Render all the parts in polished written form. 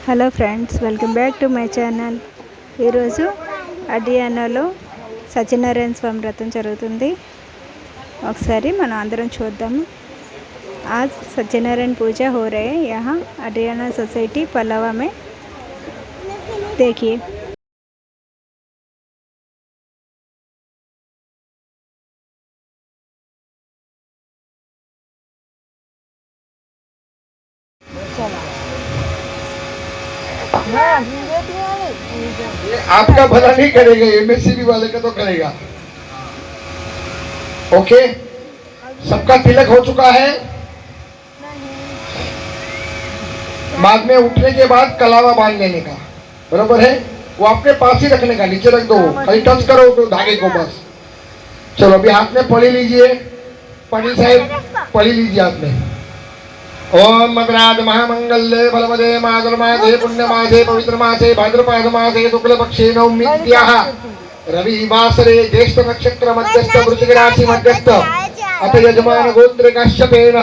Hello friends, welcome back to my channel. ఈరోజు అడియానాలో సత్యనారాయణ స్వామి వ్రతం జరుగుతుంది. ఒకసారి మనం అందరం చూద్దాము. आज सत्यनारायण पूजा हो रहे हैं यहाँ अडियाना सोसाइटी पलावा में. देखिए. ये आपका भला नहीं करेगा, एमएससीबी वाले का तो करेगा. ओके, सबका तिलक हो चुका है. बाद में उठने के बाद कलावा बांध लेने का, बराबर है. वो आपके पास ही रखने का, नीचे रख दो, कहीं टच करो तो धागे को बस. चलो अभी हाथ में पढ़ी लीजिए. पढ़ी साहब पढ़ी लीजिए हाथ में. ओम मद्राज महामंगल्ये बलवदे माधुर्मासे पुण्यमासे पवित्रमासे भाद्रपदमासे शुक्लपक्षे नवमीत्याः रविवासरे ज्येष्ठ नक्षत्र मध्यस्थ वृश्चिक राशि मध्यस्थ अथ यजमान गोत्र कश्यपेन.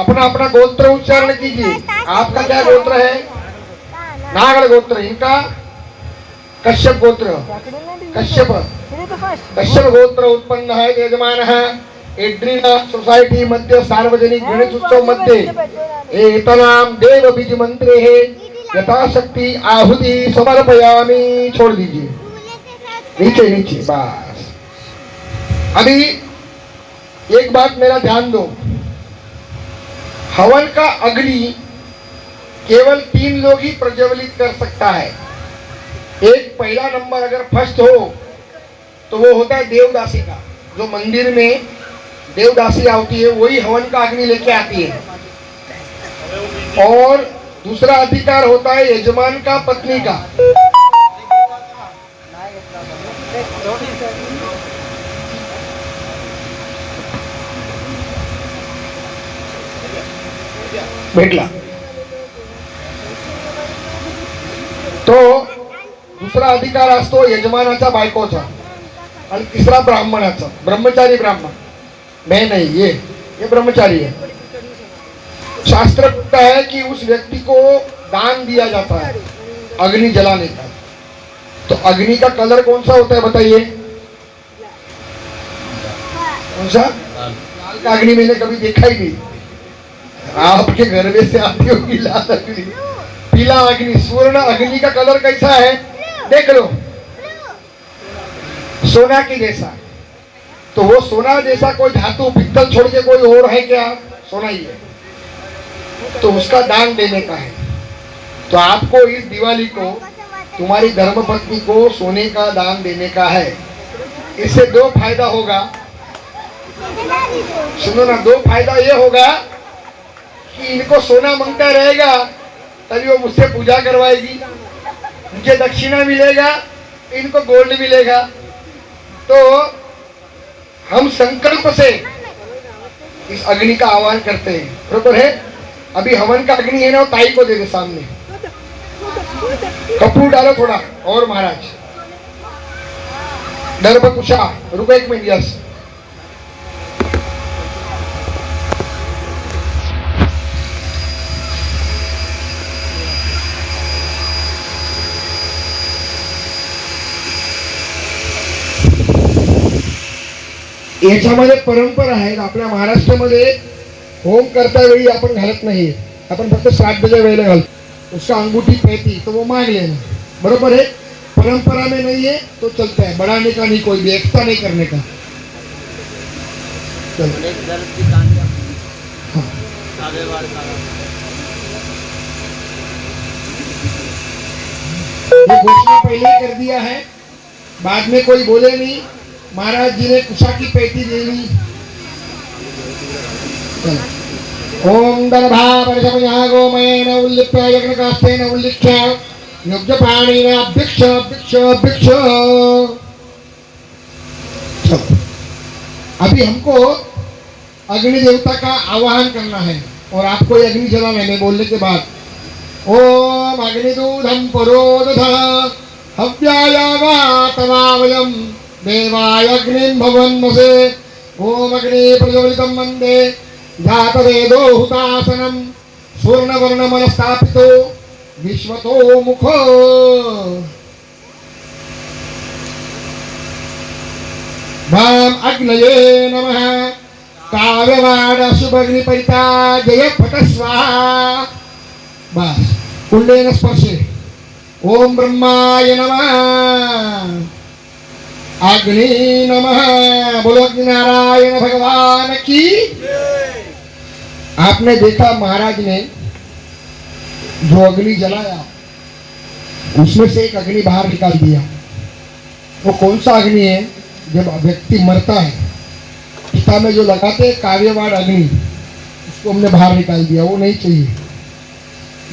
अपना अपना गोत्र उच्चारण कीजिए. आपका क्या गोत्र है? नागड़ गोत्र. इनका कश्यप गोत्र. कश्यप गोत्र उत्पन्न है. यजमान है एड्रीना सोसाइटी मध्य सार्वजनिक गणेश उत्सव मध्य एतनाम देव बीज मंत्रे है यथाशक्ति आहुति समर्पयामि. छोड़ दीजिए नीचे नीचे बस. अभी एक बात मेरा ध्यान दो. हवन का अग्नि केवल 3 लोग ही प्रज्वलित कर सकता है. एक पहला नंबर अगर फर्स्ट हो तो वो होता है देवदासी का. जो मंदिर में देवदासी आती है वही हवन का अग्नि लेके आती है. और दूसरा अधिकार होता है यजमान का, पत्नी का. भेटला तो दुसरा अधिकार असतो यजमानाचा, बायकोचा. आणि तिसरा ब्राह्मणाचा. ब्रह्मचारी ब्राह्मण. मैं नहीं, ये ब्रह्मचारी है. शास्त्र कहता है कि उस व्यक्ति को दान दिया जाता है अग्नि जलाने का. तो अग्नि का कलर कौन सा होता है बताइए? कौन सा? लाल का अग्नि मैंने कभी देखा ही नहीं. आपके घर में से आती होगी लाल अग्नि, पीला अग्नि, स्वर्ण अग्नि का कलर कैसा है देख लो. सोना के जैसा. तो वो सोना जैसा कोई धातु पित्तल छोड़ के कोई और है क्या? सोना ही है. तो उसका दान देने का है. तो आपको इस दिवाली को तुम्हारी धर्मपत्नी को सोने का दान देने का है. इससे 2 फायदा होगा. सुनो ना, 2 फायदा ये होगा कि इनको सोना मांगता रहेगा तभी वो मुझसे पूजा करवाएगी. मुझे दक्षिणा मिलेगा, इनको गोल्ड मिलेगा. तो हम संकल्प से इस अग्नि का आह्वान करते हैं, बरोबर है. अभी हवन का अग्नि है ना, वो ताई को दे दे सामने. कपूर डालो थोड़ा और महाराज. दर्भ कुशा रुको 1 मिनट. यस, याच्यामध्ये परंपरा आहे. आपल्या महाराष्ट्रामध्ये होम करता वेळी आपण घालत नाही. आपण फक्त श्राद्धच्या वेळेला घालतो. उसका अंगूठी पहती तो वो मांग लेना, बरोबर है. परंपरा में नहीं है तो चलता है. बढ़ाने का नहीं, कोई भी एक्स्ट्रा नहीं करने का. ये घोषणा पहले कर दिया है, बाद में कोई बोले नहीं. महाराज जी ने कुशा की पेटी ले ली. ओम दर्भा परिशमयागोमयेन उल्लिप्य यज्ञकास्तेन उल्लिख्य युग्धपाणिना भिक्ष भिक्ष भिक्ष. अभी हमको अग्नि देवता का आवाहन करना है और आपको ये अग्नि जलाना है मैं बोलने के बाद. ओम अग्निदूधम पुरोदध हव्याय वातवावयम देवाय अग्निं भवन्मसे. ओम अग्नि प्रज्वलितं वन्दे जातवेदो हुतासनं स्वर्णवर्णमनस्तापितो विश्वतो मुखो वाम अग्नये नमः काव्यवाड शुभग्निपरिता जय फट स्वाहा बस कुंडेन स्पर्शे ओम ब्रह्माय नमः अग्नि नमः बोलो अग्नि नारायण भगवान की। आपने देखा महाराज ने जो अग्नि जलाया उसमें से एक अग्नि बाहर निकाल दिया। वो कौन सा अग्नि है? जब व्यक्ति मरता है पिता में जो लगाते हैं काव्यवाड़ अग्नि, उसको हमने बाहर निकाल दिया, वो नहीं चाहिए।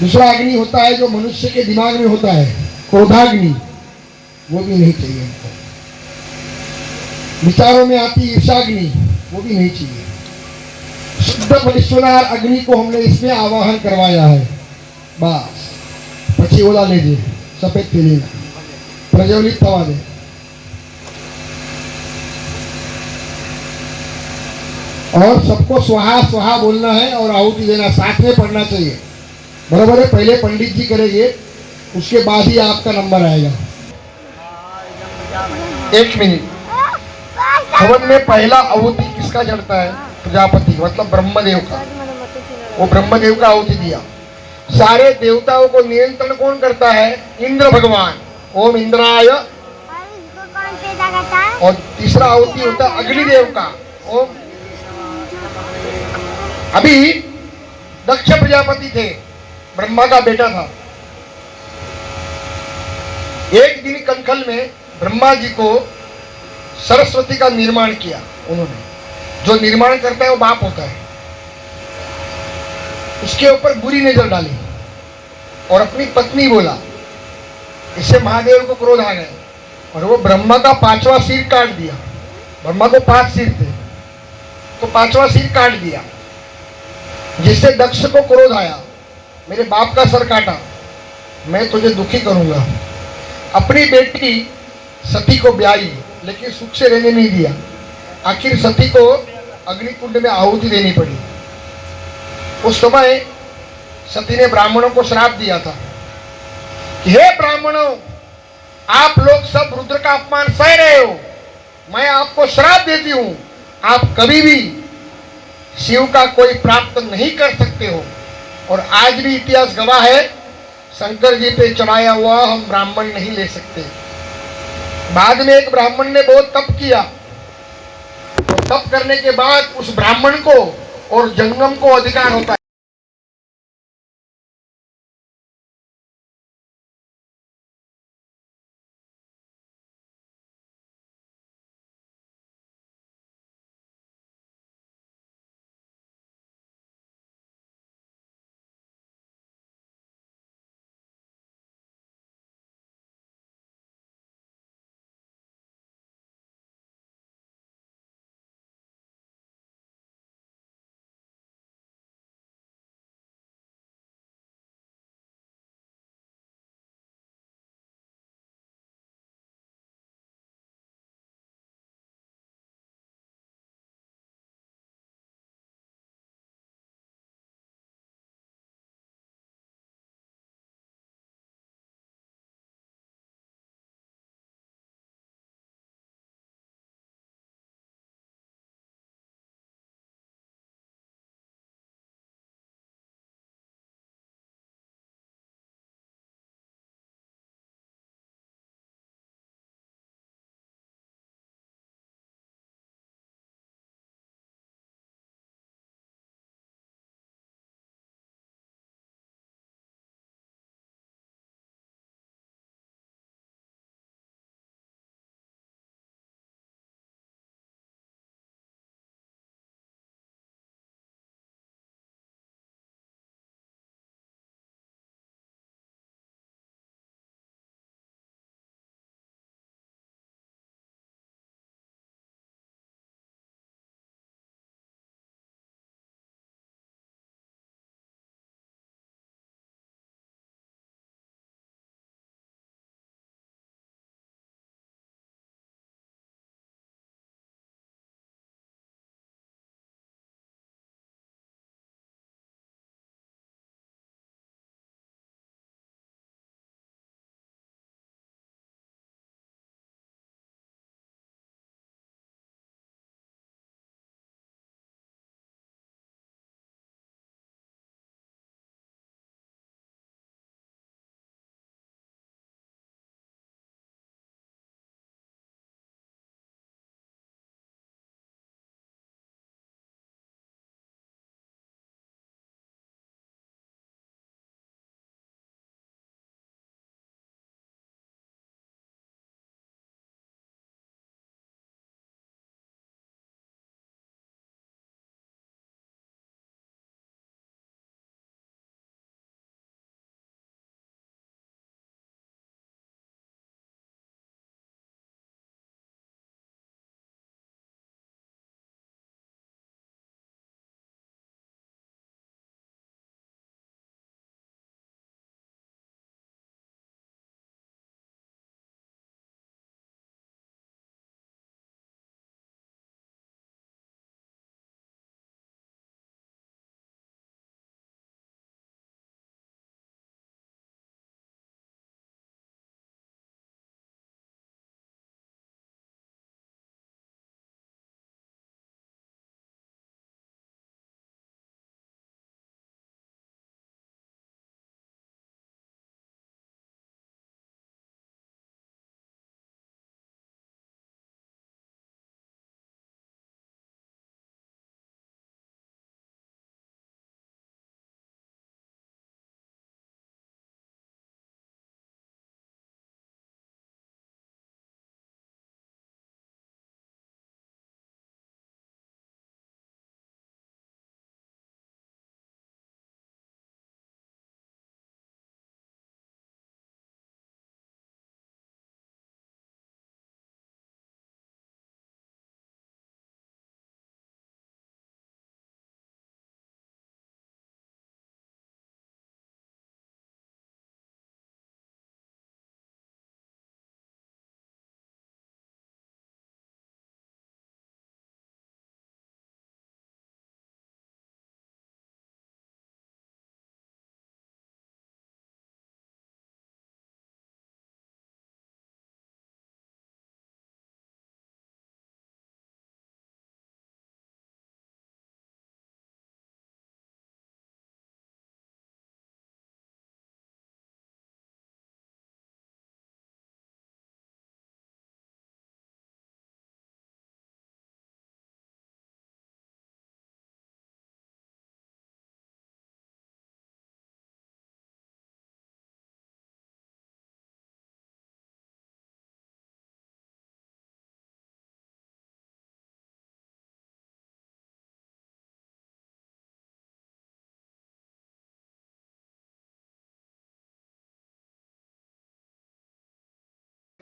दूसरा अग्नि होता है जो मनुष्य के दिमाग में होता है, क्रोधाग्नि, वो भी नहीं चाहिए हमको। विचारों में आती ईर्षाग्नि, वो भी नहीं चाहिए। शुद्ध परिश्वनार अग्नि को हमने इसमें आवाहन करवाया है। बस पची ओला लीजिए सफेद तेली प्रज्वलित थवा दे। और सबको स्वाहा स्वाहा बोलना है और आहुति देना, साथ में पढ़ना चाहिए। बराबर है? पहले पंडित जी करेंगे, उसके बाद ही आपका नंबर आएगा। 1 मिनट। हवन में पहला आहुति किसका चढ़ता है? प्रजापति मतलब ब्रह्मदेव का। वो ब्रह्मदेव का आहुति दिया। सारे देवताओं को नियंत्रण कौन करता है? इंद्र भगवान। ओम इंद्राय। और तीसरा आहुति होता है अग्निदेव का। ओम। अभी दक्ष प्रजापति थे, ब्रह्मा का बेटा था। एक दिन कंखल में ब्रह्मा जी को सरस्वती का निर्माण किया उन्होंने। जो निर्माण करता है वो बाप होता है। उसके ऊपर बुरी नजर डाली और अपनी पत्नी बोला, इससे महादेव को क्रोध आ गए और वो ब्रह्मा का 5वां सिर काट दिया। ब्रह्मा को 5 सिर थे तो 5वां सिर काट दिया, जिससे दक्ष को क्रोध आया, मेरे बाप का सर काटा, मैं तुझे दुखी करूंगा। अपनी बेटी सती को ब्याई लेकिन सुख से रहने नहीं दिया। आखिर सती को अग्निकुंड में आहुति देनी पड़ी। उस समय सती ने ब्राह्मणों को श्राप दिया था कि हे ब्राह्मणों, आप लोग सब रुद्र का अपमान सह रहे हो, मैं आपको श्राप देती हूं, आप कभी भी शिव का कोई प्राप्त नहीं कर सकते हो। और आज भी इतिहास गवाह है, शंकर जी पे चढ़ाया हुआ हम ब्राह्मण नहीं ले सकते। बाद में एक ब्राह्मण ने बहुत तप किया, तो तप करने के बाद उस ब्राह्मण को और जंगम को अधिकार होता है।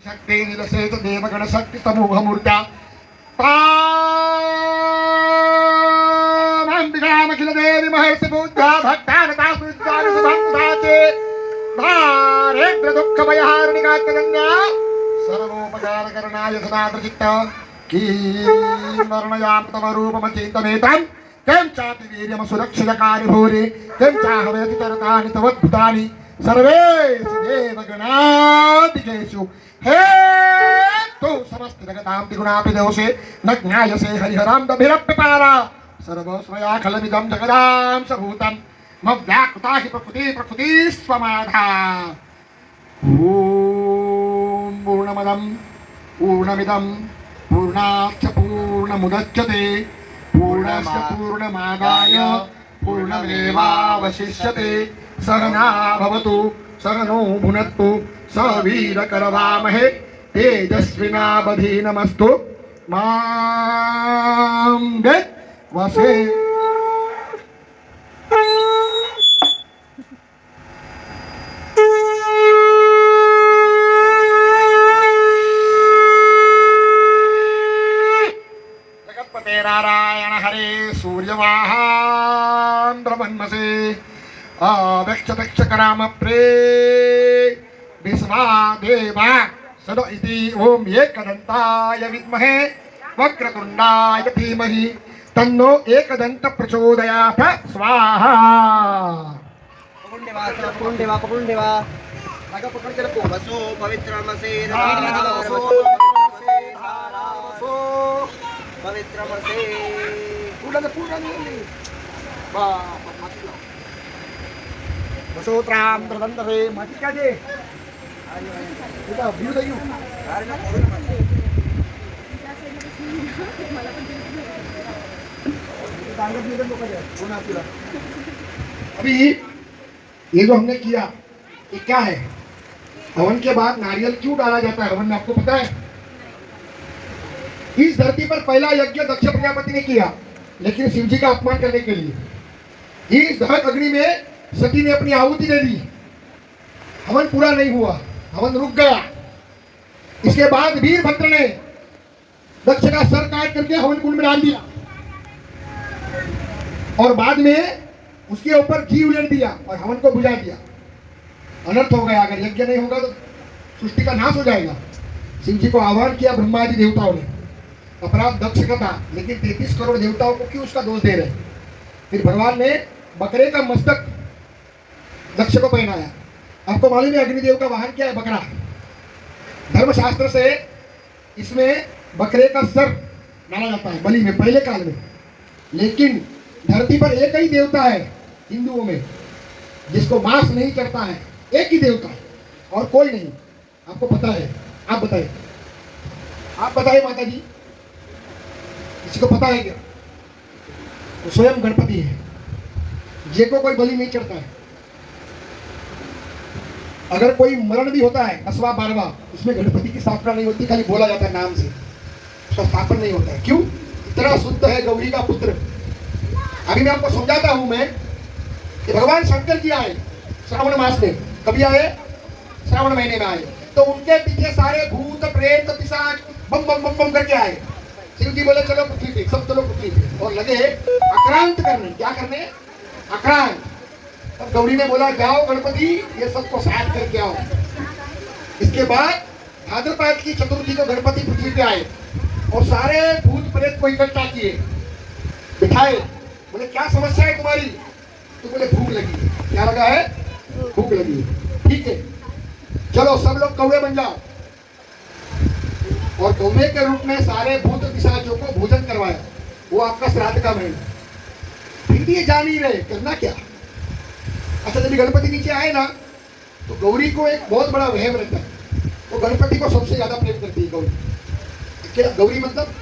शक्ति निलसेत देवगण शक्ति समूह मूर्त्या अखिल देवी महर्षि पूज्या भक्तानता सुजाते धारेन्द्र दुख भयहारिणिका कन्या सर्वोपकार करणाय सदाचित्त कीर्णयाम तम रूपमचिन्तमेतं किं चाति वीर्यम सुरक्षितकारि भूरि किं चाहवेति तरतानि तवद्भुतानि सर्वेषु देवगणादिकेषु हे तु समस्त जगतां त्रिगुणापि दोषे न ज्ञायसे हरिहरां दभिरप्यपारा सर्वस्वया खलमिदं जगदां सबूतं मव्याकृता हि प्रकृति स्वमाधा ॐ पूर्णमिदं पूर्णाच्च पूर्णमुदच्यते पूर्णस्य पूर्णमादाय पूर्णमेवावशिष्यते सहना भवतु सहनो भुनक्तु सवीरकरवामहे तेजस्विनावधीनमस्तु मां वसे जगत्पते नारायण हरे सूर्यवाहां ब्रह्मसे अवेक्षतक्षकराम प्रे विश्वादेवा सद इति ओम एकदन्ताय विद्महे वक्रतुण्डाय धीमहि तन्नो एकदन्त प्रचोदयात् स्वाहा पकड़ून देवा लगा पकड़ के रखो बसो पवित्रमसे पवित्रमसे पूरा बसोत्राम प्रबंधरे माटी का जे व्यू दयू अभी ये जो हमने किया ये क्या है? हवन के बाद नारियल क्यों डाला जाता है हवन में, आपको पता है? इस धरती पर पहला यज्ञ दक्ष प्रजापति ने किया, लेकिन शिव जी का अपमान करने के लिए इस दहक अग्नि में सती ने अपनी आहुति दे दी। हवन पूरा नहीं हुआ, हवन रुक गया। इसके बाद वीरभद्र ने दक्ष का सर काट करके हवन कुंड में डाल दिया और बाद में उसके ऊपर घी उलट दिया और हवन को बुझा दिया। अनर्थ हो गया, अगर यज्ञ नहीं होगा तो सृष्टि का नाश हो जाएगा। शिव जी को आह्वान किया ब्रह्मादि देवताओं ने, अपराध दक्ष का था, लेकिन 33 करोड़ देवताओं को क्यों उसका दोष दे रहे? फिर भगवान ने बकरे का मस्तक दक्ष को पहनाया। आपको मालूम है अग्निदेव का वाहन क्या है? बकरा। धर्मशास्त्र से इसमें बकरे का सर डाला जाता है बलि में पहले काल में, लेकिन धरती पर एक ही देवता है हिंदुओं में जिसको मांस नहीं चढ़ता है, एक ही देवता और कोई नहीं। आपको पता है? आप बताइए, आप बताइए माता जी, किसी को पता है क्या? वो स्वयं गणपति है, जिसको कोई बलि नहीं चढ़ता है। अगर कोई मरण भी होता है 10वां 12वां, उसमें गणपति की स्थापना नहीं होती, खाली बोला जाता है नाम से, उसका स्थापन नहीं होता है। क्यों? इतना शुद्ध है गौरी का पुत्र। अभी मैं आपको समझाता हूं मैं कि भगवान शंकर जी आए श्रावण मास में। कभी आए? श्रावण महीने में आए। तो उनके पीछे सारे भूत प्रेत पिशाच बम बम बम बम करके आए। शिव जी बोले चलो पृथ्वी पे, सब चलो पृथ्वी पे, और लगे आक्रांत करने। क्या करने? आक्रांत। तब गौरी ने बोला जाओ गणपति, ये सबको शांत करके आओ। इसके बाद भाद्रपद की चतुर्थी को गणपति पृथ्वी पे आए और सारे भूत प्रेत को इकट्ठा किए, बिठाए। बोले क्या समस्या है तुम्हारी? तो बोले भूख लगी है। क्या लगा है? भूख लगी है। ठीक है, चलो सब लोग कौवे बन जाओ। और कौवे के रूप में सारे भूत पिशाचों को भोजन करवाया। वो आपका श्राद्ध का महीना। फिर भी ये जान ही रहे करना क्या। अच्छा, जब गणपति नीचे आए ना, तो गौरी को एक बहुत बड़ा वहम रहता है। वो गणपति को सबसे ज्यादा प्रेम करती है गौरी। क्या गौरी मतलब